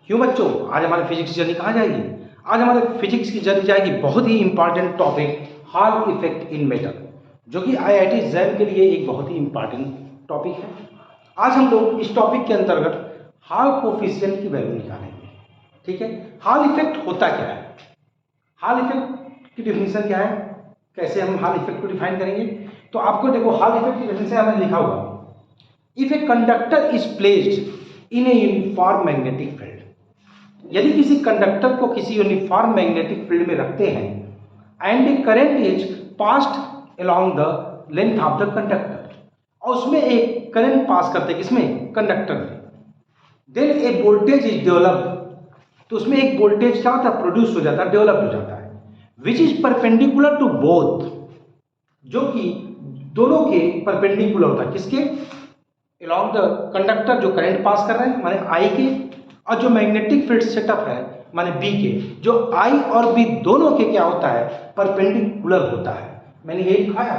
क्यों बच्चों, आज हमारी फिजिक्स की जर्नी कहाँ जाएगी? आज हमारे फिजिक्स की जर्नी जाएगी बहुत ही important topic Hall effect in metal, जो कि आईआईटी जैम के लिए एक बहुत ही इंपॉर्टेंट टॉपिक है। आज हम लोग इस टॉपिक के अंतर्गत हॉल कोफिशिएंट की वैल्यू निकालेंगे। ठीक है, हॉल इफेक्ट होता क्या है, हॉल इफेक्ट की डिफिनीशन क्या है, कैसे हम हॉल इफेक्ट को डिफाइन करेंगे। तो आपको देखो, हॉल इफेक्ट की डिफिनीशन हमें लिखा हुआ, if a conductor is placed in a uniform magnetic field, यदि किसी कंडक्टर को किसी यूनिफॉर्म मैग्नेटिक फील्ड में रखते हैं and A current is passed along the length of the conductor, और उसमें एक करंट पास करते हैं किसमें, कंडक्टर में, then a voltage is developed, तो उसमें एक वोल्टेज क्या होता है, प्रोड्यूस हो जाता है, डेवलप हो जाता है, which is perpendicular to both, जो कि दोनों के परपेंडिकुलर होता है, किसके, अलोंग द कंडक्टर जो करंट पास कर रहे हैं माने आई के, और जो मैग्नेटिक फील्ड सेटअप है माने बी के, जो आई और बी दोनों के क्या होता है, परपेंडिकुलर होता है। मैंने ये लिखाया,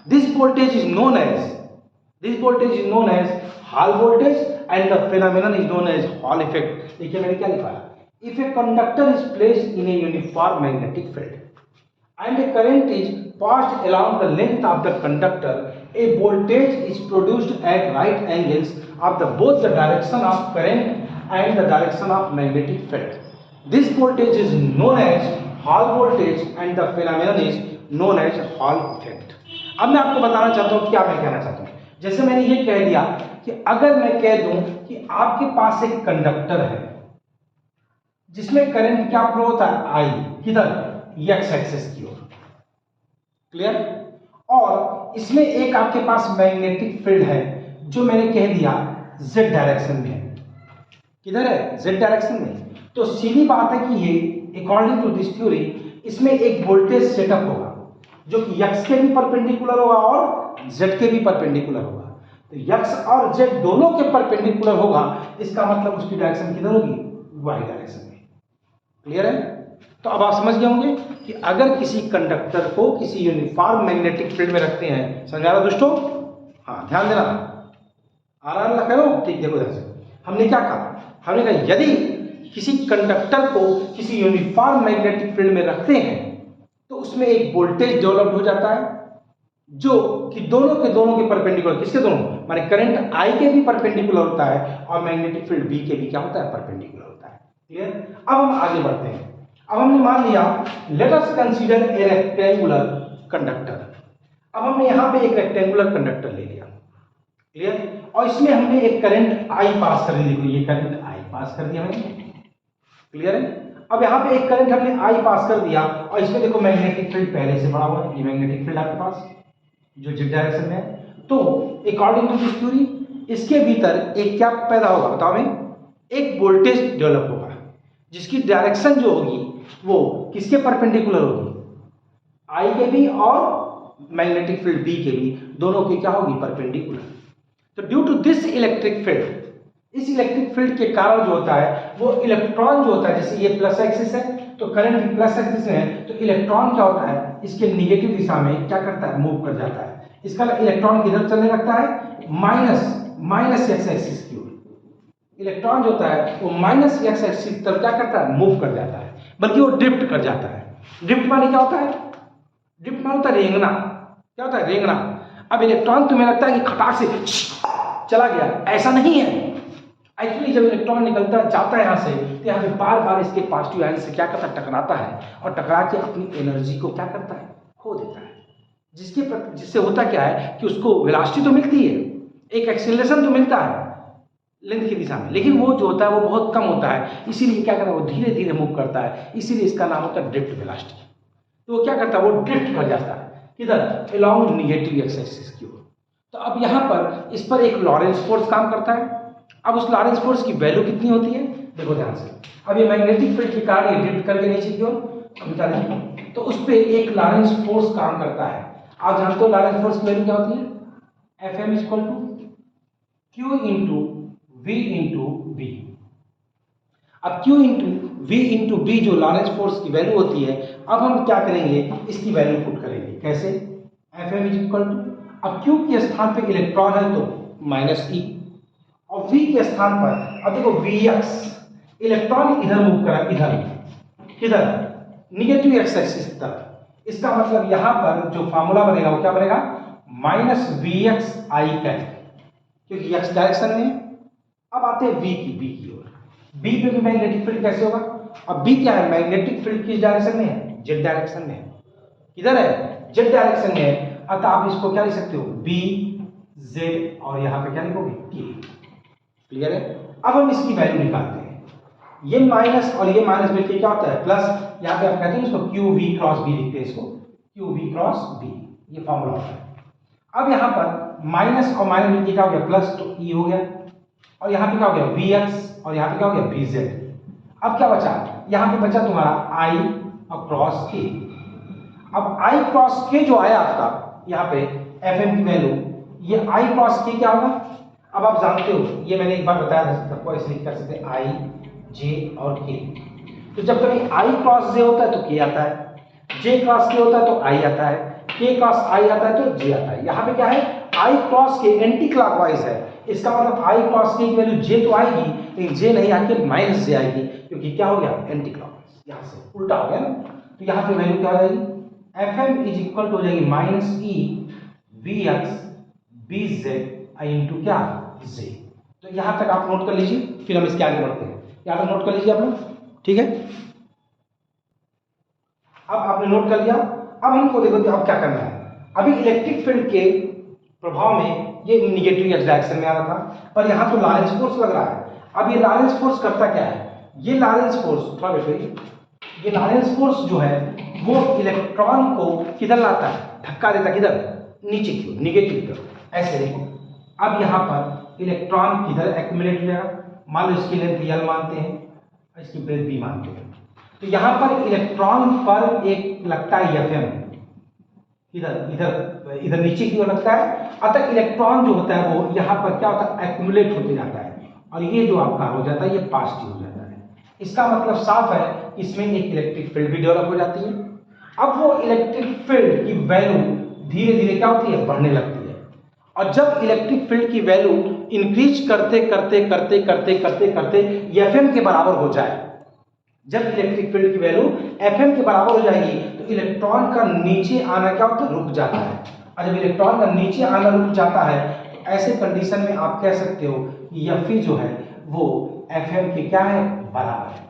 this voltage is known as Hall voltage and the phenomenon is known as Hall effect. देखिए मैंने क्या लिखा है, if a conductor is placed in a uniform magnetic field and a current is passed along the length of the conductor, a voltage is produced at right angles of the both the direction of current and the direction of magnetic field. This voltage is known as Hall voltage and the phenomenon is known as Hall effect. अब मैं आपको बताना चाहता हूँ क्या मैं कहना चाहता हूँ। जैसे मैंने ये कह दिया कि अगर मैं कह दूं कि आपके पास एक कंडक्टर है जिसमें करंट क्या फ्लो होता है, आई, किधर, एक्स एक्सिस की ओर, क्लियर, और इसमें एक आपके पास मैग्नेटिक फील्ड है जो मैंने कह दिया जेड डायरेक्शन में है, किधर है, जेड डायरेक्शन में। तो सीधी बात है कि ये अकॉर्डिंग टू दिस थ्योरी इसमें एक वोल्टेज सेटअप होगा जो कि एक्स के भी परपेंडिकुलर होगा और जेड के भी परपेंडिकुलर होगा। तो एक्स और जेड दोनों के परपेंडिकुलर होगा, इसका मतलब उसकी डायरेक्शन किधर होगी, वाई डायरेक्शन में। क्लियर है? तो अब आप समझ गए होंगे कि अगर किसी कंडक्टर को किसी यूनिफॉर्म मैग्नेटिक फील्ड में रखते हैं, समझ आ रहा दोस्तों? हाँ, ध्यान देना, आ रहा है करो, ठीक, देखो ध्यान से। हमने क्या कहा, हमने कहा यदि किसी कंडक्टर को किसी यूनिफॉर्म मैग्नेटिक फील्ड में रखते हैं तो उसमें एक वोल्टेज डेवलप हो जाता है जो कि दोनों के परपेंडिकुलर, किसके दोनों, माने करंट आई के भी परपेंडिकुलर होता है और मैग्नेटिक फील्ड बी के भी क्या होता है, परपेंडिकुलर होता है। क्लियर? अब हम आगे बढ़ते हैं। अब हमने मान लिया, let us consider a rectangular conductor. अब हमने यहां पे एक रेक्टेंगुलर कंडक्टर ले लिया, क्लियर, और इसमें हमने एक करंट आई पास कर दी। देखो ये करंट आई पास कर दिया मैंने, क्लियर है। अब यहाँ पे एक करंट हमने आई पास कर दिया और इसमें देखो मैग्नेटिक फील्ड पहले से बड़ा हुआ है, ये मैग्नेटिक फील्ड आपके पास जो जेड डायरेक्शन में है। तो अकॉर्डिंग टू दिस थ्योरी इसके भीतर एक क्या पैदा होगा, बताओ मैं, एक वोल्टेज डेवलप होगा जिसकी डायरेक्शन जो होगी वो किसके परपेंडिकुलर होगी, आई के भी और मैग्नेटिक फील्ड बी के भी, दोनों की क्या होगी, परपेंडिकुलर। तो due to this electric field, इस इलेक्ट्रिक फील्ड के कारण जो होता है वो इलेक्ट्रॉन जो होता है, जैसे ये प्लस एक्सिस है तो करंट प्लस एक्सिस में है, तो इलेक्ट्रॉन क्या होता है, इसके निगेटिव दिशा में क्या करता है, मूव कर जाता है। इसका इलेक्ट्रॉन किधर चलने लगता है, माइनस एक्स एक्सिस की ओर। इलेक्ट्रॉन जो होता है वो माइनस एक्स एक्सिस तरफ क्या करता है, मूव कर जाता है, बल्कि वो ड्रिफ्ट कर जाता है। ड्रिफ्ट माने क्या होता है, ड्रिफ्ट माने होता है रेंगना, क्या होता है, रेंगना। अब इलेक्ट्रॉन तुम्हें लगता है कि खटाक से चला गया, ऐसा नहीं है। एक्चुअली जब इलेक्ट्रॉन निकलता जाता है यहाँ से, तो यहाँ पे बार बार इसके पॉजिटिव आयन से क्या करता है, टकराता है, और टकरा के अपनी एनर्जी को क्या करता है, खो देता है। जिससे होता क्या है कि उसको वेलोसिटी तो मिलती है, एक एक्सीलरेशन तो मिलता है लेंथ की दिशा में, लेकिन वो जो होता है वो बहुत कम होता है, इसीलिए क्या करता है, वो धीरे धीरे मूव करता है, इसीलिए इसका नाम होता है ड्रिफ्ट वेलोसिटी। तो वो क्या करता है, वो ड्रिफ्ट कर जाता है, किधर, अलोंग निगेटिव एक्स एक्सिस की ओर। तो अब यहाँ पर इस पर एक लॉरेंस फोर्स काम करता है। अब उस लॉरेंस फोर्स की वैल्यू कितनी होती है, देखो ध्यान से। अब ये मैग्नेटिक फील्ड के कारण ये ड्रिफ्ट करके नीचे की ओर बता दीजिए, तो उस पर एक लॉरेंस फोर्स काम करता है। आप जानते हो लॉरेंस फोर्स की वैल्यू क्या होती है, Fm equal to Q into V into B. अब Q into V into B जो लॉरेंस फोर्स की वैल्यू होती है, अब हम क्या करेंगे, इसकी वैल्यू पुट करेंगे, कैसे, Fm इक्वल टू, अब Q के स्थान पे इलेक्ट्रॉन है तो माइनस ई, और V के स्थान पर अब देखो Vx, इलेक्ट्रॉन इधर मूव करा, इधर किधर, निगेटिव एक्स एक्सिस की तरफ। इसका मतलब यहां पर जो फार्मूला बनेगा वो क्या बनेगा, minus V X I cap, क्योंकि एक्स डायरेक्शन में है। अब आते हैं बी की ओर। बी पे भी मैग्नेटिक फील्ड कैसे होगा, अब बी क्या है, मैग्नेटिक फील्ड किस डायरेक्शन में है, जेड डायरेक्शन में है। किधर है, जेड डायरेक्शन में है। अतः आप इसको क्या लिख सकते हो, बी जेड, और यहां पे क्या लिखोगे, के। क्लियर है। अब हम इसकी वैल्यू निकालते हैं। ये माइनस और ये माइनस मिलकर क्या होता है, प्लस। यहाँ पे आप कहते हैं इसको क्यू वी क्रॉस बी लिखते हैं, इसको क्यू वी क्रॉस बी, ये फॉर्मूला होता है। अब यहाँ पर माइनस और माइनस मिलकर क्या हो गया, प्लस, तो ई हो गया। और यहाँ पे क्या हो गया, वी एक्स, और यहाँ पे क्या हो गया, वी जेड। अब क्या बचा, यहाँ पे बचा तुम्हारा आई और क्रॉस के। अब आई क्रॉस के जो आया आपका यहाँ पे एफ एम की वैल्यू, ये आई क्रॉस के क्या होगा, अब आप जानते हो, ये मैंने एक बार बताया था सबको, ऐसे लिख कर सकते हैं आई जे और के। तो जब कभी आई क्रॉस जे होता है तो के आता है, जे क्रॉस के होता है तो आई आता है, के क्रॉस आई आता है तो जे आता है। यहाँ पे क्या है, आई क्रॉस के एंटी क्लॉकवाइज है। इसका मतलब आई क्रॉस के की वैल्यू जे तो आएगी, लेकिन जे नहीं आके माइनस जे आएगी, क्योंकि क्या हो गया, एंटी क्लॉकवाइज, यहाँ से उल्टा हो गया ना। तो यहाँ पे वैल्यू क्या हो जाएगी, F M is equal to हो जाएगी minus E V X B Z I into क्या, जे। तो यहाँ तक आप नोट कर लीजिए, फिर हम इसके आगे बढ़ते हैं। यहाँ तक नोट कर लीजिए आप लोग, ठीक है। अब आपने नोट कर लिया। अब हमको देखो अब क्या करना है। अभी इलेक्ट्रिक फील्ड के प्रभाव में ये निगेटिव एक्स डायरेक्शन में आ रहा था, पर यहाँ तो लॉरेंस फोर्स लग रहा है। अब ये लॉरेंस फोर्स करता क्या है, ये लॉरेंस फोर्स, थोड़ा बैठिए, ये लॉरेंस फोर्स जो है वो इलेक्ट्रॉन को किधर लाता है, धक्का देता है, किधर, नीचे की ओर, निगेटिव की ओर। ऐसे देखो, अब यहाँ पर इलेक्ट्रॉन किधर एक्यूमुलेट हो जाएगा, मान लो इसकी लेंथ एल मानते हैं, इसकी ब्रेथ बी मानते हैं। तो यहाँ पर इलेक्ट्रॉन पर एक लगता है एफ एम, इधर इधर इधर नीचे की ओर लगता है। अतः इलेक्ट्रॉन जो होता है वो यहाँ पर क्या होता है, एक्यूमुलेट होते जाता है, और ये जो आपका हो जाता है ये पॉजिटिव हो जाता है। इसका मतलब साफ है, इसमें एक इलेक्ट्रिक फील्ड भी डेवलप हो जाती है। अब वो इलेक्ट्रिक फील्ड की वैल्यू धीरे धीरे क्या होती है, बढ़ने लगती है। और जब इलेक्ट्रिक फील्ड की वैल्यू इंक्रीज करते करते करते करते करते करते एफएम के बराबर हो जाए, जब इलेक्ट्रिक फील्ड की वैल्यू एफएम के बराबर हो जाएगी तो इलेक्ट्रॉन का नीचे आना क्या होता है, रुक जाता है। और जब इलेक्ट्रॉन का नीचे आना रुक जाता है तो ऐसे कंडीशन में आप कह सकते हो कि एफई जो है वो एफएम के क्या है, बराबर है।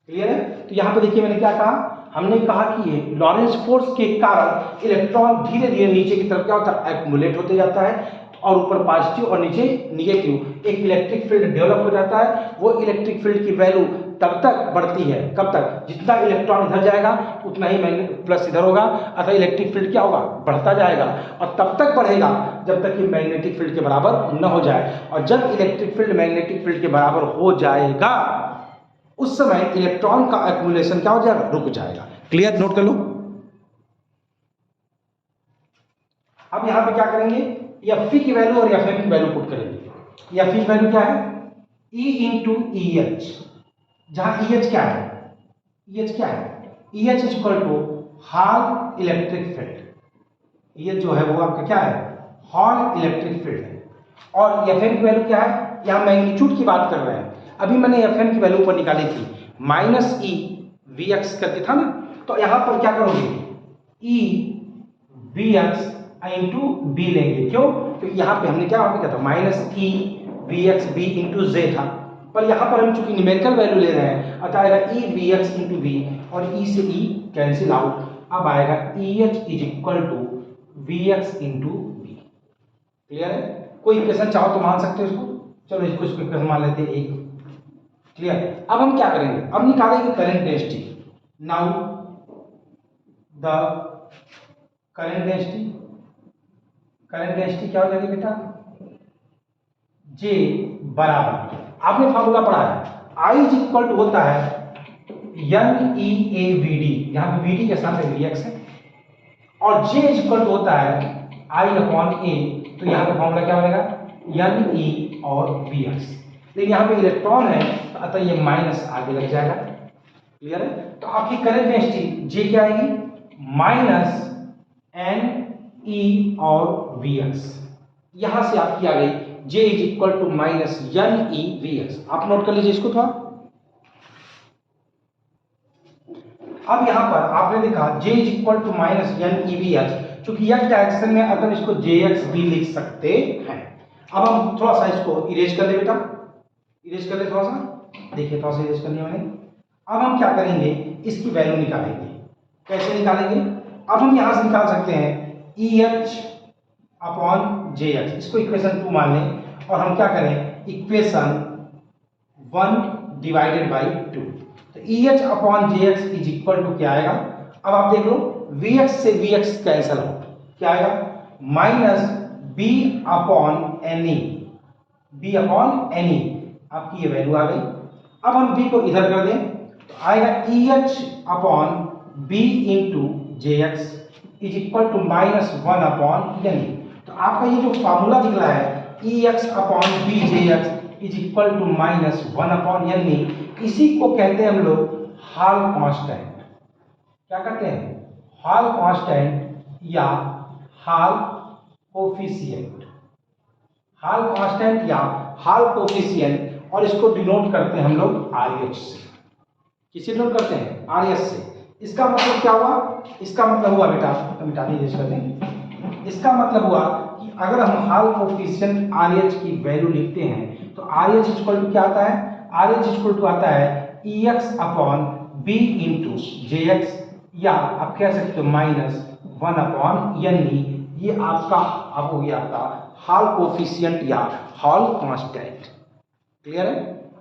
क्लियर है। तो यहाँ पे देखिए मैंने क्या कहा, हमने कहा कि ये लॉरेंस फोर्स के कारण इलेक्ट्रॉन धीरे धीरे नीचे की तरफ क्या होता है, एक्यूमुलेट होते जाता है, और ऊपर पॉजिटिव और नीचे निगेटिव एक इलेक्ट्रिक फील्ड डेवलप हो जाता है। वो इलेक्ट्रिक फील्ड की वैल्यू तब तक बढ़ती है, कब तक, जितना इलेक्ट्रॉन इधर जाएगा उतना ही मैग्नेटिक प्लस इधर होगा, अतः इलेक्ट्रिक फील्ड क्या होगा, बढ़ता जाएगा, और तब तक बढ़ेगा जब तक कि मैग्नेटिक फील्ड के बराबर न हो जाए। और जब इलेक्ट्रिक फील्ड मैग्नेटिक फील्ड के बराबर हो जाएगा उस समय इलेक्ट्रॉन का एक्यूमुलेशन क्या हो जाएगा, रुक जाएगा। क्लियर, नोट कर लो। अब यहां पे क्या करेंगे, एफ की वैल्यू और एफ एम की वैल्यू पुट करेंगे। एफ की वैल्यू क्या है, ई इंटू ई एच, जहां ई एच क्या है, ई एच क्या है, E H is equal to Hall electric field. E H जो है वो आपका क्या है, हॉल इलेक्ट्रिक फील्ड है। और एफ एम की वैल्यू क्या है, यहां मैग्नीट्यूड की बात कर रहे हैं। अभी मैंने एफ एम की वैल्यू ऊपर निकाली थी, माइनस ई वी एक्स करके था ना, तो यहां पर क्या करोगे, E V X into B लेंगे। क्यों, क्योंकि यहाँ पे हमने क्या किया था, minus E V X B into J था, पर यहाँ पर हम चूंकि न्यूमेरिकल वैल्यू ले रहे हैं अतः आएगा E V X into B, और ई से ई कैंसिल आउट, अब आएगा E H is equal to V X into B. Clear है। कोई इक्वेशन चाहो तो मान सकते हो इसको, चलो इसको इक्वेशन मान लेते हैं एक। क्लियर। अब हम क्या करेंगे, अब निकालेंगे current density. Now the current density, current density क्या हो जाएगी बेटा, जे बराबर, आपने फार्मूला पढ़ा है, आई इज इक्वल टू होता है N E A V D, यहाँ पे वी डी के साथ वी एक्स है, और जे इज इक्वल टू होता है आई अपॉन ए, तो यहाँ पे फार्मूला क्या बनेगा, एन ई और वी एक्स। लेकिन यहाँ पे इलेक्ट्रॉन है तो अतः ये माइनस आगे लग जाएगा। क्लियर है। तो आपकी करंट डेंसिटी जे क्या आएगी, माइनस एन ई और वी एक्स, यहां से आपकी आ गई J is equal to minus N E V X. आप नोट कर लीजिए इसको थोड़ा। अब यहाँ पर आपने देखा j is equal to minus N E V H, चूंकि x डायरेक्शन में अगर इसको jx भी लिख सकते हैं। अब हम थोड़ा सा इसको इरेज कर ले बेटा, इरेज कर ले थोड़ा सा, देखिए थोड़ा सा इरेज कर लिया मैंने। अब हम क्या करेंगे, इसकी वैल्यू निकालेंगे। कैसे निकालेंगे, अब हम यहाँ से निकाल सकते हैं ई एच अपॉन जे एच, इसको इक्वेशन 2 मान लें और हम क्या करें, इक्वेशन 1 डिवाइडेड बाई 2। तो E H upon J X is equal to क्या आएगा, अब आप देख लो वी एक्स से वी एक्स कैंसिल आउट, क्या आएगा minus B upon N E, B upon N E, आपकी ये वैल्यू आ गई। अब हम बी को इधर कर दें तो आएगा E H upon B into J X is equal to minus 1 upon N E. तो आपका ये जो फॉर्मूला निकला है E X upon B J X is equal to minus 1 upon N E, इसी को कहते हैं हम लोग हॉल कांस्टेंट। क्या कहते हैं, हॉल कांस्टेंट या हॉल कोफिशिएंट, हॉल कांस्टेंट या हॉल कोफिशिएंट, और इसको डिनोट करते हैं हम लोग आरएच से। किसे डिनोट करते हैं, आरएच से। इसका मतलब क्या हुआ, इसका मतलब हुआ बेटा, मिटा दीजिए कर दें, इसका मतलब हुआ कि अगर हम हॉल कोफिशिएंट आरएच की वैल्यू लिखते हैं तो आरएच इक्वल टू क्या आता है, आरएच इक्वल टू आता है E X upon B into J x, या आप कह सकते हो माइनस 1 अपॉन एन ई। ये आपका अब हो गया आपका हॉल कोफिशिएंट या हॉल कांस्टेंट। क्लियर है।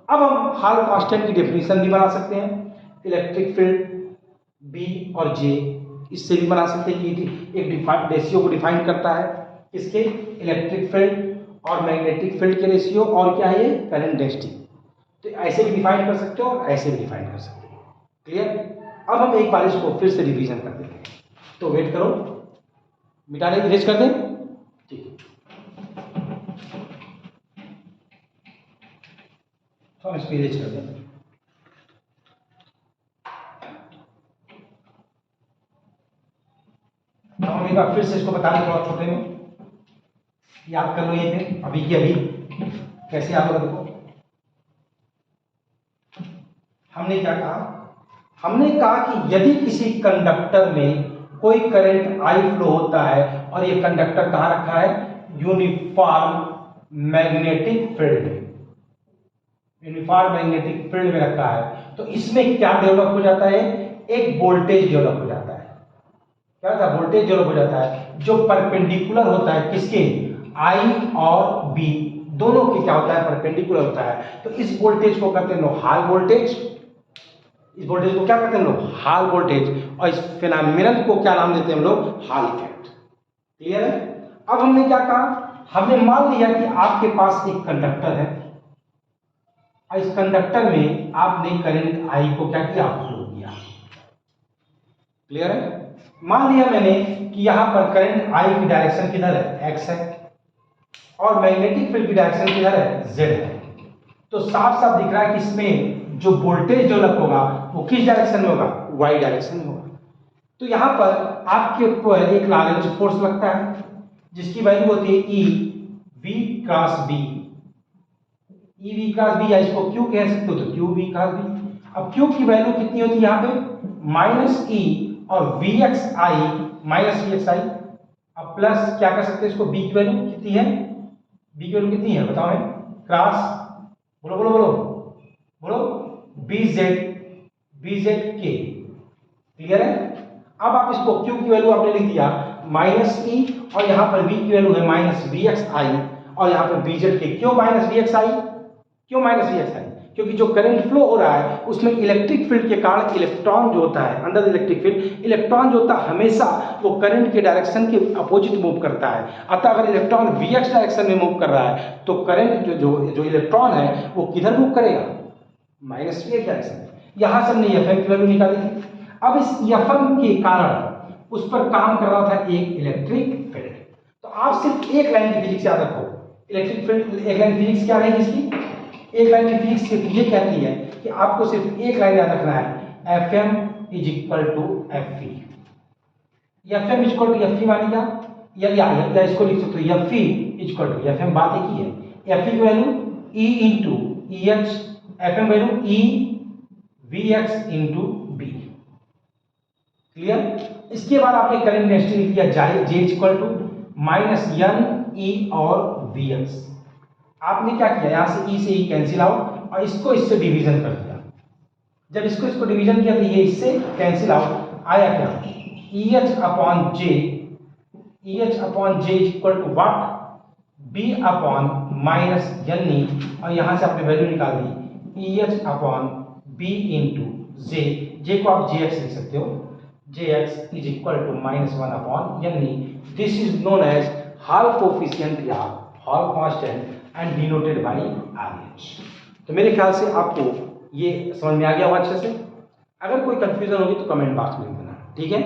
अब हम हॉल कांस्टेंट की डेफिनेशन भी बना सकते हैं, इलेक्ट्रिक फील्ड बी और जे, इससे भी बना सकते हैं कि एक डिफाइंड रेशियो को डिफाइन करता है, किसके, इलेक्ट्रिक फील्ड और मैग्नेटिक फील्ड के रेशियो, और क्या है ये, करंट डेंसिटी। तो ऐसे भी डिफाइन कर सकते हो और ऐसे भी डिफाइन कर सकते हो। क्लियर। अब हम एक बार इसको फिर से रिवीजन कर देते हैं, तो वेट करो, मिटा दें, इरेज कर दें, ठीक है। तो हम इसको इरेज कर दें। तो हम एक बार फिर से इसको बता दें थोड़ा छोटे में, याद कर लो ये पे अभी की अभी कैसे याद होगा। देखो हमने क्या कहा, हमने कहा कि यदि किसी कंडक्टर में कोई करंट आई फ्लो होता है और ये कंडक्टर कहाँ रखा है, यूनिफॉर्म मैग्नेटिक फील्ड में, यूनिफॉर्म मैग्नेटिक फील्ड में रखा है, तो इसमें क्या डेवलप हो जाता है, एक वोल्टेज डेवलप हो जाता है। क्या होता है, वोल्टेज डेवलप हो जाता है जो परपेंडिकुलर होता है किसके, आई और बी दोनों के क्या होता है, परपेंडिकुलर होता है। तो इस वोल्टेज को कहते हैं लोग हॉल वोल्टेज, इस वोल्टेज को क्या कहते हैं हम लोग, हॉल वोल्टेज, और इस फिनोमिनन को क्या नाम देते हैं हम लोग, हॉल इफेक्ट। क्लियर है। अब हमने क्या कहा, हमने मान लिया कि आपके पास एक कंडक्टर है और इस कंडक्टर में आपने करंट आई को क्या किया, फ्लो किया। क्लियर है। मान लिया मैंने कि यहां पर करंट आई की डायरेक्शन किधर है, एक्स है, और मैग्नेटिक फील्ड की डायरेक्शन किधर है, जेड है। तो साफ साफ दिख रहा है कि इसमें जो वोल्टेज डेवलप होगा वो किस डायरेक्शन में होगा, वाई डायरेक्शन में होगा। तो यहां पर आपके ऊपर एक लारेंज फोर्स लगता है जिसकी वैल्यू होती है E V cross B, E V cross B, या इसको क्यू कह सकते हो तो क्यू वी क्रॉस बी। अब क्यू की वैल्यू कितनी होती है यहाँ पे, माइनस ई और V X I, minus V X I, अब प्लस क्या कर सकते हैं इसको, बी की वैल्यू कितनी है, बी की वैल्यू कितनी है बताओ है, क्रॉस, बोलो बोलो बोलो बोलो, बी जेड के। क्लियर है। अब आप इसको क्यू की वैल्यू आपने लिख दिया माइनस ई, और यहाँ पर बी की वैल्यू है माइनस वी एक्स आई, और यहाँ पर बी जेड के। क्यों माइनस वी एक्स आई, क्यों माइनस वी एक्स आई, क्योंकि जो करंट फ्लो हो रहा है उसमें इलेक्ट्रिक फील्ड के कारण इलेक्ट्रॉन जो होता है अंडर इलेक्ट्रिक फील्ड, इलेक्ट्रॉन जो होता है हमेशा वो करंट के डायरेक्शन के अपोजिट मूव करता है। अतः अगर इलेक्ट्रॉन वी एक्स डायरेक्शन में मूव कर रहा है तो करंट जो इलेक्ट्रॉन है वो किधर मूव करेगा, माइनस वी एक्स डायरेक्शन। यहां से हमने एफ एम की वैल्यू निकाली थी। अब इस एफ एम के कारण उस पर काम कर रहा था एक इलेक्ट्रिक फील्ड। तो आप सिर्फ एक लाइन की फिजिक्स याद रखो, इलेक्ट्रिक फील्ड एक लाइन फिजिक्स क्या रहेगी इसकी, एक लाइन की फिजिक्स सिर्फ ये कहती है कि आपको सिर्फ एक लाइन याद रखना है, F M is equal to F E. F M is equal to F E मानी क्या, या इसको लिख सकते हो F E is equal to, F M बात एक ही है, एफ ई की value E into E H, F M value E V X into B. Clear. इसके बाद आपने करंट डेंसिटी लिख दिया J equal to minus N E और वी एक्स। आपने क्या किया, यहाँ से ई से ई कैंसिल आउट और इसको इससे डिवीजन कर दिया। जब इसको डिवीजन किया तो ये इससे कैंसिल आउट आया क्या, E H upon J equal to what, B upon minus N E, और यहाँ से आपने वैल्यू निकाल दी E H upon B into J को आप जे एक्स लिख सकते हो, J X is equal to minus one upon N E. This is known as Hall coefficient या Hall constant and denoted by RH. तो मेरे ख्याल से आपको ये समझ में आ गया होगा अच्छे से। अगर कोई कंफ्यूजन होगी तो कमेंट बॉक्स में लिख देना, ठीक है।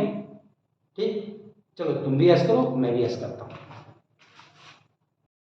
ठीक, चलो तुम भी ऐसा करो, मैं भी ऐसा करता हूँ।